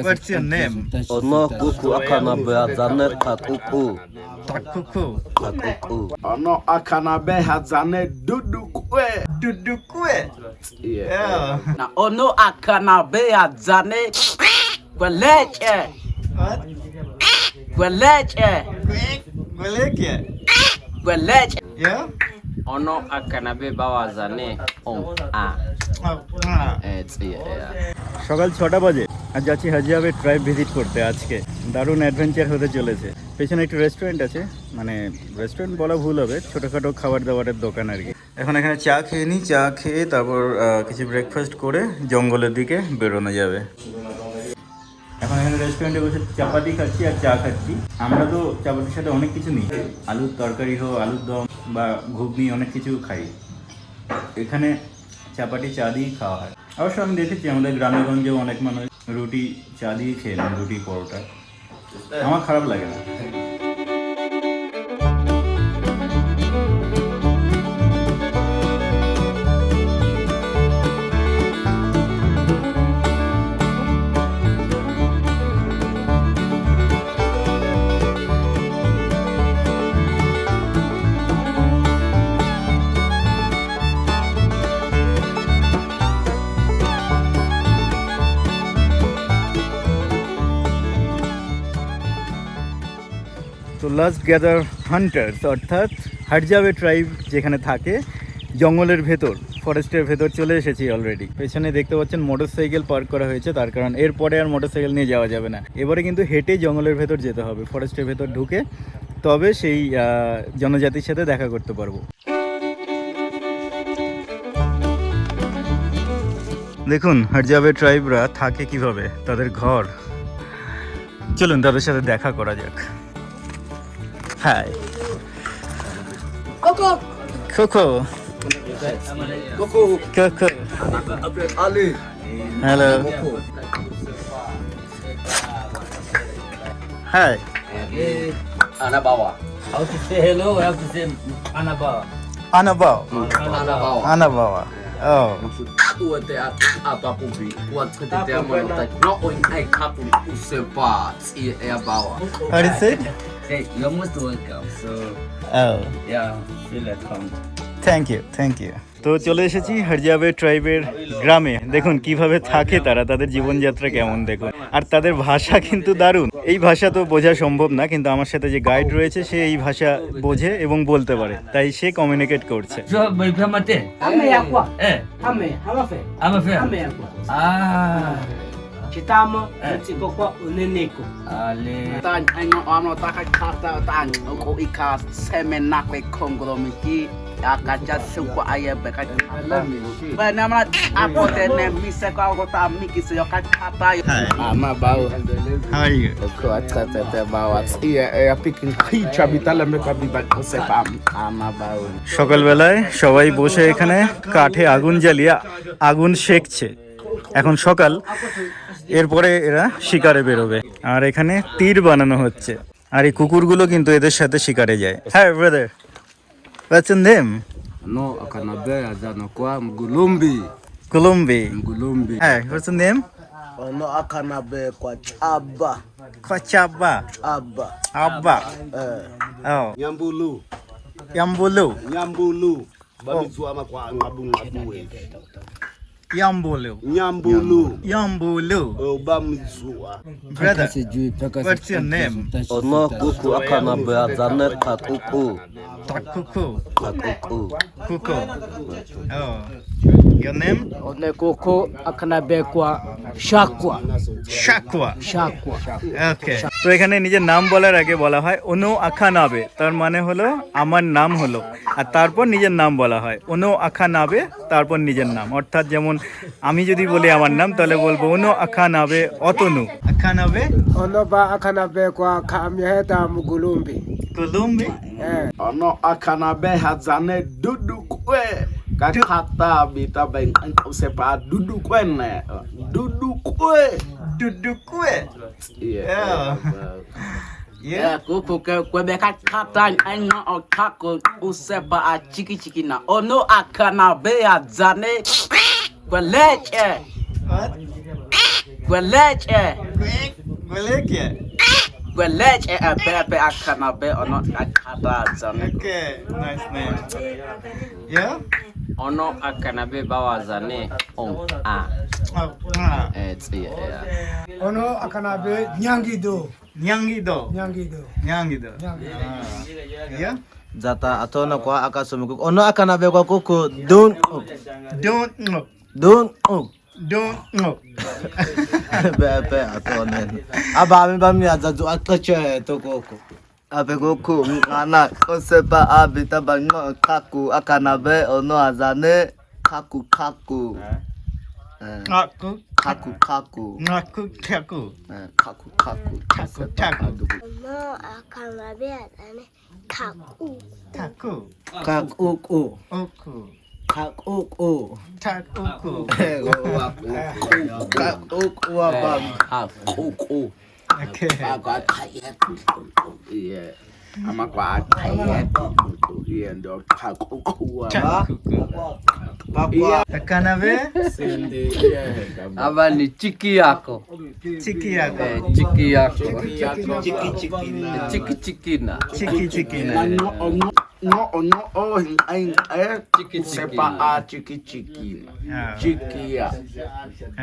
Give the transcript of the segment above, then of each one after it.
what's your name? Ono kuku akana beazane kakuku. Takuku. Kakuku. Ono akanabe hazane dudukwe. Dudukwe. Yeah. Yeah. Na ono akanabe adzane gweleche. What? Gweleche. Gweleke. Gweleche. Yeah? Ono akanabe bawazane on a. It's yeah. সকাল 6টা বাজে আর যাচ্ছি হাজিয়াবে tribe visit করতে আজকে দারুণ adventure হতে চলেছে পেছনে একটু রেস্টুরেন্ট আছে মানে রেস্টুরেন্ট বলা ভুল হবে ছোটোখাটো খাবার দাবারের দোকান আর কি এখন এখানে চা খেয়ে নিই চা খেয়ে তারপর কিছু ব্রেকফাস্ট করে জঙ্গলের দিকে বেরোনো যাবে এখন এখানে রেস্টুরেন্টে বসে চাপাতি খাচ্ছি আর চা খাচ্ছি আমরা তো চাপাতির সাথে অনেক কিছু নিই আলুর তরকারি হোক আলুর দম বা ঘুগনি অনেক কিছু খাই এখানে চাপাটি চা দিয়েই খাওয়া হয় অবশ্য আমি দেখেছি আমাদের গ্রামেগঞ্জেও অনেক মানুষ রুটি চা দিয়ে খেয়ে নেন রুটি পরোটা আমার খারাপ লাগে না তো লাস্ট গ্যাদার হান্টার্স অর্থাৎ হাটজাবে ট্রাইব যেখানে থাকে জঙ্গলের ভেতর ফরেস্টের ভেতর চলে এসেছি অলরেডি পেছনে দেখতে পাচ্ছেন মোটরসাইকেল পার্ক করা হয়েছে তার কারণ এরপরে আর মোটরসাইকেল নিয়ে যাওয়া যাবে না এবারে কিন্তু হেঁটে জঙ্গলের ভেতর যেতে হবে ফরেস্টের ভেতর ঢুকে তবে সেই জনজাতির সাথে দেখা করতে পারবো দেখুন হাটজাবে ট্রাইবরা থাকে কিভাবে তাদের ঘর চলুন তাদের সাথে দেখা করা যাক Hi. Coco. Coco. Coco. Coco. Ali. Hello. Hi. Anabawa. How to say hello? How to say Anabawa? Anabao. Anabawa. Anabawa. Oh. Uate apapubi. Uate te amano tai. No oi ai kapu usepa. E abawa. What is it? Hey, you're most welcome. So, Oh. yeah, feel at home. Thank you. Thank you. তো চলে এসেছি হাটজাবে ট্রাইবের গ্রামে দেখুন কিভাবে থাকে তারা তাদের জীবনযাত্রা কেমন দেখুন আর তাদের ভাষা কিন্তু দারুণ এই ভাষা তো বোঝা সম্ভব না কিন্তু আমার সাথে যে গাইড রয়েছে সে এই ভাষা বোঝে এবং বলতে পারে তাই সে কমিউনিকেট করছে So, may kamate. Ame yakwa. Eh, Ame, hamafe. I'm a fan. Ame yakwa. Ah. Chitama, utikokwa, uneneko. Ale. Tan ano ano takakata tan ko ika semenakwe kongolo miki akaja suko ayebe ka ba namna apote ne mise ko agota miki so yakata ama bawo How are you? ko atata te bawo ya picking creature bitala me ko biba ko se pam ama bawo সকালবেলায় সবাই বসে এখানে কাঠে আগুন জ্বালিয়ে আগুন সেকছে এখন সকাল এরপরে এরা শিকারে বেরোবে আর এখানে তীর বানানো হচ্ছে আর এই কুকুরগুলো কিন্তু এদের সাথে শিকারে যায় হ্যাঁ brother what's in name no akanabe azana kwa mgulumbi Colombi হ্যাঁ হোয়াটস in name no akanabe kwa chaba Kwachaba Abba oh nyambulu Yambulu babizwa makwa ngabungabuwe Yambulu bamizwa brother what's your name Ono kuku akana beazane kakuku. Takuku Kakuku. Kuko oh your name Onekoko, akanabe kwa shakwa. Shakwa ওকে তো এখানে নিজের নাম বলার আগে বলা হয় অনু আখা নাবে তার মানে হলো আমার নাম হলো আর তারপর নিজের নাম বলা হয় অনু আখা নাবে তারপর নিজের নাম অর্থাৎ যেমন আমি যদি বলি আমার নাম তাহলে বলবো অনু আখা নাবে অতনু আখা নাবে Onoba, akanabe kwa kamyaheta mugulumbi. Colombi ono akanabe hazane dudukwe kakata bita ben ko se pa dudukwe Dudukwe yeah Yeah, kuku kwebeka katan ena otako usepa a chiki na. Ono akana be a zane. Kweleche. Kweleche. Kweleche a bebe akana be ono akada zane. Okay, nice name. Yeah? Ono akanabe bawa zane on it's yeah. Ono akanabe nyangido. Nyangido. Nyangido. Nyangido. Yeah? Zata atona kwa akasome kuku. Ono akanabe kwa kuku don't Don't know. don't Don't know. Bepe atona. Aba mi ba mi azadu akache to kuku. Abe kuku ngana kosepa abita bango kaku akanabe ono azane kaku. Kaku. Kaku. Kaku. Kaku. Kaku. No, akanabe adane kaku. Kaku. Kaku. Oku. Kaku. Takuku. Kaku abam. Kuku. Okay. Yeah. I'm a quite tired. Yeah, and the kuku. Akanabe. Aba ni chiki yako. Chiki yako. Chiki yako. Chiki Chiki na. Chiki. No, sepa a chiki. Chikia.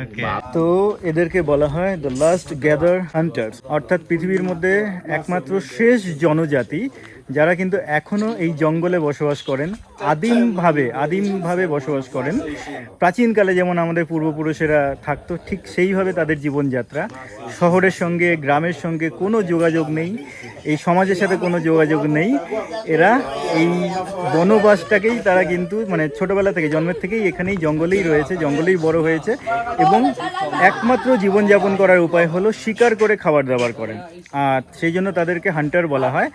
Okay. তো এদেরকে বলা হয় the last gather hunters, অর্থাৎ পৃথিবীর মধ্যে একমাত্র শেষ জনজাতি যারা কিন্তু এখনো এই জঙ্গলে বসবাস করেন, আদিমভাবে বসবাস করেন। প্রাচীনকালে যেমন আমাদের পূর্বপুরুষেরা থাকতো, ঠিক সেইভাবে তাদের জীবনযাত্রা। শহরের সঙ্গে গ্রামের সঙ্গে কোনো যোগাযোগ নেই, এই সমাজের সাথে কোনো যোগাযোগ নেই। এরা এই বনবাসটাকেই তারা কিন্তু মানে ছোটবেলা থেকে জন্মের থেকেই এখানেই জঙ্গলেই রয়েছে, জঙ্গলেই বড় হয়েছে এবং একমাত্র জীবনযাপন করার উপায় হলো শিকার করে খাবার দাবার করেন। আর সেই জন্য তাদেরকে হান্টার বলা হয়।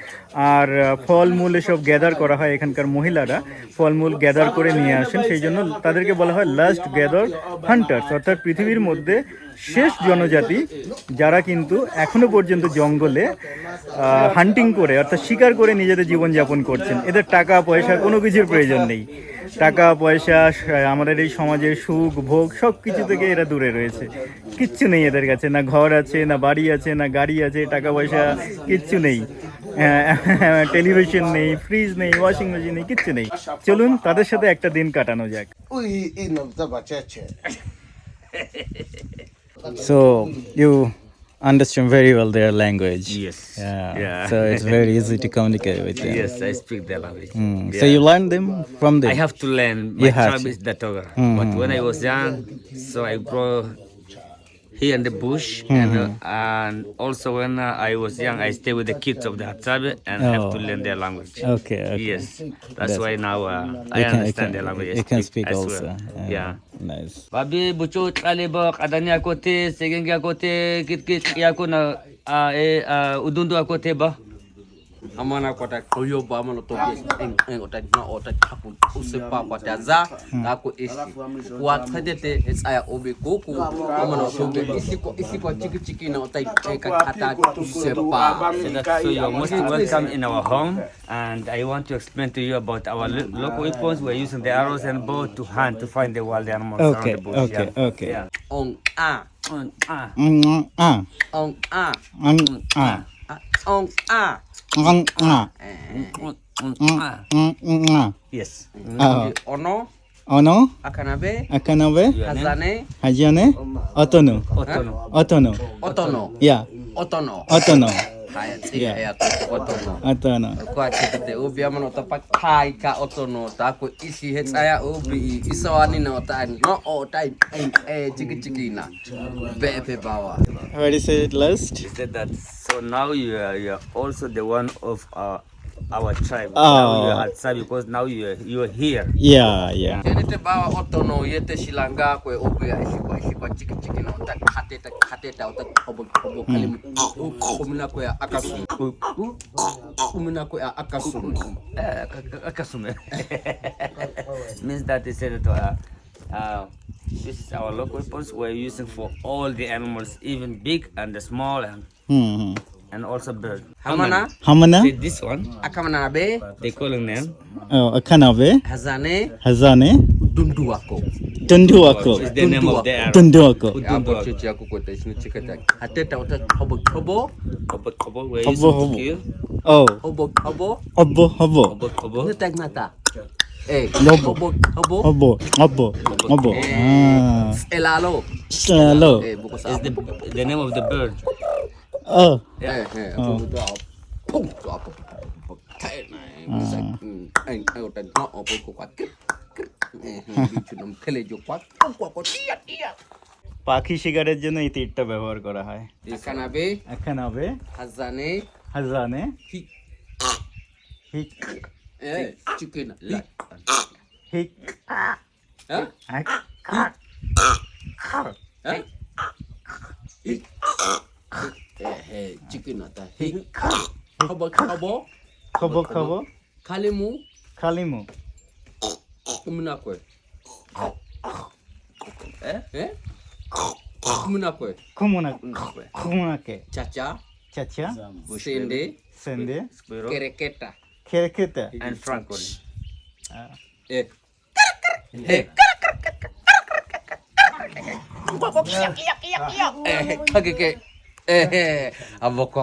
আর ফলমূল এসব গ্যাদার করা হয়, এখানকার মহিলারা ফলমূল গ্যাদার করে নিয়ে আসেন, সেই জন্য তাদেরকে বলা হয় লাস্ট গ্যাদার হান্টার্স, অর্থাৎ পৃথিবীর মধ্যে শেষ জনজাতি যারা কিন্তু এখনো পর্যন্ত জঙ্গলে হান্টিং করে অর্থাৎ শিকার করে নিজেদের জীবনযাপন করছেন। এদের টাকা পয়সা কোনো কিছুর প্রয়োজন নেই, টাকা পয়সা আমাদের এই সমাজের সুখ ভোগ সব কিছু থেকে এরা দূরে রয়েছে। কিচ্ছু নেই এদের কাছে, না ঘর আছে, না বাড়ি আছে, না গাড়ি আছে, টাকা পয়সা কিচ্ছু নেই, টেলিভিশন নেই, ফ্রিজ নেই, ওয়াশিং মেশিন নেই, কিচ্ছু নেই। চলুন তাদের সাথে একটা দিন কাটানো যাক। So you understand very well their language. Yes. Yeah. So it's very easy to communicate with them. Yes, I speak their language. So you learn them from them. I have to learn. You My have tribe to. is Datoga. But when I was young, so I grew here in the bush, and also when I was young, I stay with the kids of the Hatsabe and have to learn their language. Okay. Yes, that's why now I understand their language. You can speak as also. well. Yeah. Nice. Babi bucu talibak adanya kote segengga kote kit yako na udundu akote ba. Amana kota koyo ba amana to ota na ota kapu usepa kota za ako isi kwa tadete aya obe koku amana to isi ko chiki na ota kata usepa. So you're most welcome in our home, and I want to explain to you about our local weapons. We're using the arrows and bow to hunt to find the wild animals around Okay. the bush. Okay. Yeah. Okay. Yeah. On a On, on a on a Yes. ono Ono, akanabe Akanabe, hazane Hajane, Otono, Otono. otono Yeah, otono Otono, kaya Yeah. ya otono Otono. kwa chite ubi amano to pa kai ka otono ta ko isi hetsaya ubi isawani na otani no otai chiki na bepe bawa What is it last? He said that. So now you are also the one of our tribe. Oh. Now you are outside because now you are here. Yeah. Yenete bawa otono yete silanga ko ubi isi ko chiki na ta khateta ota obo kalim kumina ko ya akasu kumina ko ya akasu Akasume. Means that they said that this is our local weapons we're using for all the animals, even big and the small. And and also bird. Hamana. Hamana. See this one, Akamana be they calling them. Oh, Akanabe. hazane Hazane. dunduako. Tunduako. Is the name of the Arab. Tunduako. Abo chichi yako kota isini chikata. Hateta wata hobo hobo Kobo, where Hobo, is to hobo. kill? Oh. hobo hobo. Obo, hobo. Kobo. Ngetag nata. Eh, Lobo. hobo hobo. Obo. Obo. Obo. Ah. Elalo. Hello. Eh, buko sa. Is the name of the bird. Oh. Apo mo to. Pum to apo. Kai na. Misak. Ay uta no opo ko kwat. Bichu nam khele jo kwat. Ko tia tia. পাখি শিকারের জন্য এই তীরটা ব্যবহার করা হয়। Akanabe Akanabe. hazane Hazane. hik Hik. chicken. Hik. Huh? Hik. Chicken ata. Hik. Hobo hobo. খবো খবো। Kalimu খালিমু। kumuna kwe. Kumuna kwe. খুমুনা। খুমুনাকে। Chacha চাচা। sende সেন্দে। kereketa. খেরখেতে। And Franco. Eh. Hey. Kage avoko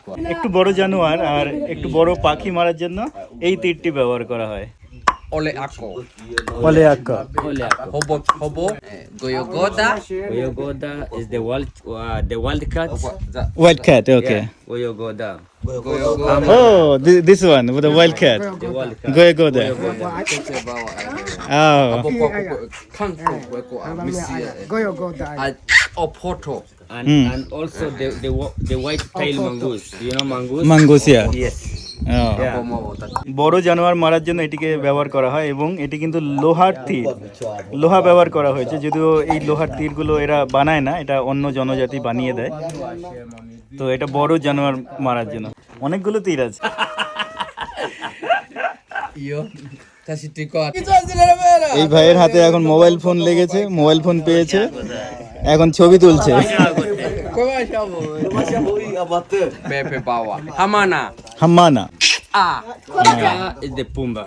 ko. একটু বড় জানোয়ার আর একটু বড় পাখি মারার জন্য এই তীরটি ব্যবহার করা হয়। Ole ako. বলে Hakka. Hobo hobo. Goyogoda. Oyogoda is the wild cat. Wild cat, okay. Yeah, Oyogoda. Goyogoda. Oh, this one with the wild cat. The wild cat. Go there. Oh. Aboko kanko ko amisia. Goyo goda. Opoto. And also the white tail mongoose. Do you know mongoose? Mongoose, yeah. Yes. Oh. Yeah. বড় জানোয়ার মারার জন্য এটিকে ব্যবহার করা হয় এবং এটি কিন্তু লোহার তীর, লোহা ব্যবহার করা হয়েছে, যদিও এই লোহার তীরগুলো এরা বানায় না, এটা অন্য জনজাতি বানিয়ে দেয়। তো এটা বড় জানোয়ার মারার জন্য অনেকগুলো তীর আছে। এই ভাইয়ের হাতে এখন মোবাইল ফোন লেগেছে, মোবাইল ফোন পেয়েছে, এখন ছবি তুলছে। Pepe bawa. Hamana. হাম্মানা। Ah. Is the Pumba.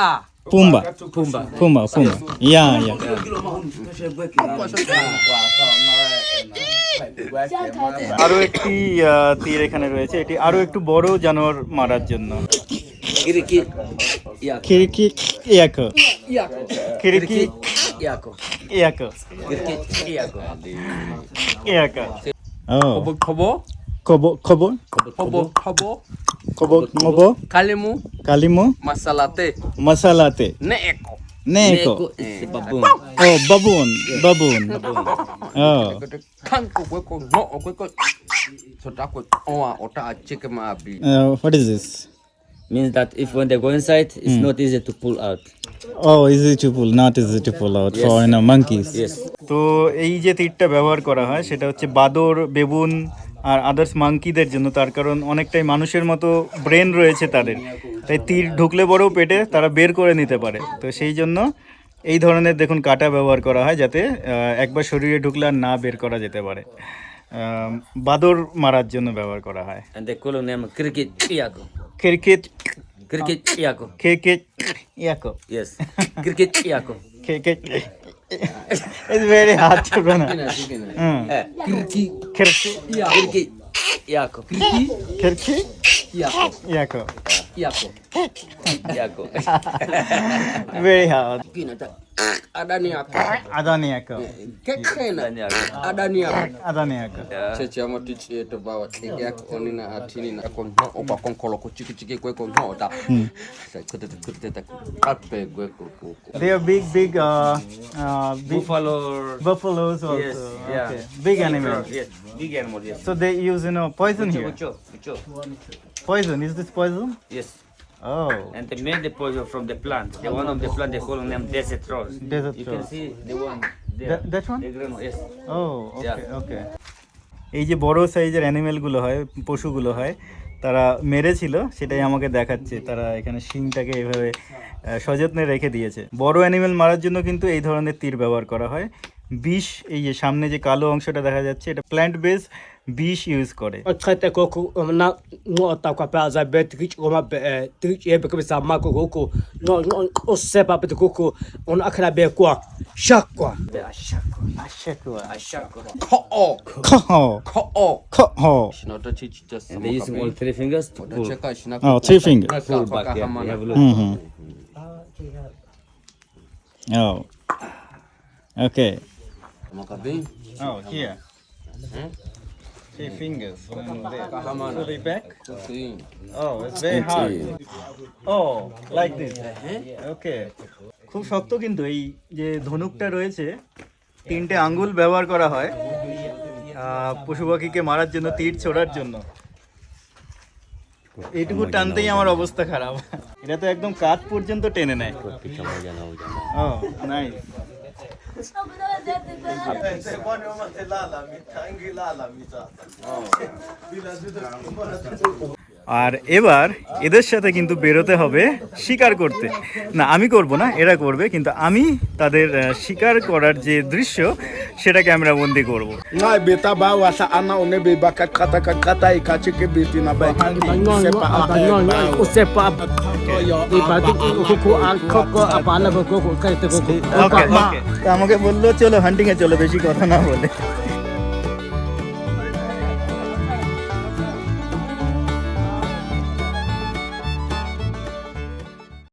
Ah. পুম্বা। Pumba. পুম্বা পুম্বা। ইয়া। আরো একটি তীর এখানে রয়েছে, এটি আরো একটু বড় জানোয়ার মারার জন্য। Kiriki. Yeah. খিড়কি ইয়াকো। Yako. খিড়কি Yako. ইয়াকো। Kiriki. Yako. ইয়াকো। ও। Hobo hobo. খবো খবো। Hobo hobo. খবো খবো। Kalimu কালিমো। masalate. মশালাতে। Neeko. নেকো। Neko is the baboon. O Babun Babun. O. Kanko kweko no kweko. Sota ko oa ota chike maabi. What is this? Means that if when they go inside, it's not easy to pull out. Oh, easy to pull, not easy to pull out for monkeys. Yes. তো এই যে তীরটা ব্যবহার করা হয় সেটা হচ্ছে বাদর, baboon আর others মাঙ্কিদের জন্য, তার কারণ অনেকটাই মানুষের মতো ব্রেন রয়েছে তাদের, তাই তীর ঢুকলে বড়ও পেটে তারা বের করে নিতে পারে। তো সেই জন্য এই ধরনের দেখুন কাঁটা ব্যবহার করা হয়, যাতে একবার শরীরে ঢুকলে আর না বের করা যেতে পারে। বাদর মারার জন্য ব্যবহার করা হয়। And they call them Kirikit Yako. Cricket Kirikit Yako. Cricket ইয়াকো। Yes. Kirikit Yako. Cricket It's very hard to pronounce. Kiriki. Kirki Kirikit Yako. Kirki Yako. Yako. Yako. Yako. Very hard. Adani yako. Adani Yako. Kekena. Yako. Adani yako. Adani Yako. Cheche ama tichi eto bawa yako onina atini na kon no oba kon kolo ko chiki chiki kwe kon no da. Sa kutete ape kwe ko. They are big big Buffalo. buffaloes also. Yes. Yeah. Okay. Big animals. Yes. Big animal. Yes. So they use poison here. Ucho. Poison, is this poison? Yes. Oh. And they made the poison from the plant. The one of the plant they call them desert rose. Desert You can rose. see the one there. That one? The green one. Yes. Oh, okay, okay. এই যে বড় সাইজের অ্যানিমেলগুলো হয়, পশুগুলো হয়, তারা মেরেছিল, সেটাই আমাকে দেখাচ্ছে। তারা এখানে শিংটাকে এভাবে সযত্নে রেখে দিয়েছে। বড় অ্যানিমেল মারার জন্য কিন্তু এই ধরনের তীর ব্যবহার করা হয়, বিষ, এই যে সামনে যে কালো অংশটা দেখা যাচ্ছে, এটা প্ল্যান্ট বেস বিষ ইউজ করে। Trete koko na no ta kwa pa za bet rich o ma trich e be sa ma koko no o se pa pe koko on akana be kwa shakwa Ko'o. 커, Ko'o. 커. Shina ota chichi just And they're using all 3 fingers to Ota pull. cheka shina. Oh, 3 finger. Pull back, yeah. You have a look. Mm-hmm. Oh. Okay. Makabi. Oh, here. 3 fingers. Kahamana. Fully back. Sim. Oh, it's very hard. Oh, like this. Okay. খুব শক্ত কিন্তু এই যে ধনুকটা রয়েছে, 3টে আঙ্গুল ব্যবহার করা হয় পশু পাখিকে মারার জন্য, তীর ছোড়ার জন্য। এইটুকু টানতেই আমার অবস্থা খারাপ। এটা তো একদম কাঁধ পর্যন্ত টেনে নেয়। ও নাইস। আর এবার এদের সাথে কিন্তু বেরোতে হবে শিকার করতে। না, আমি করব না, এরা করবে, কিন্তু আমি তাদের শিকার করার যে দৃশ্য সেটা ক্যামেরাবন্দি করব। Nga beta ba wasa ana one be ba kata ikache ke beti na ba handi sepa o se pa e pa koko an koko apana koko kai te koko ওকে ওকে, তো আমাকে বললো চলো হান্টিং এ চলো, বেশি কথা না বলে।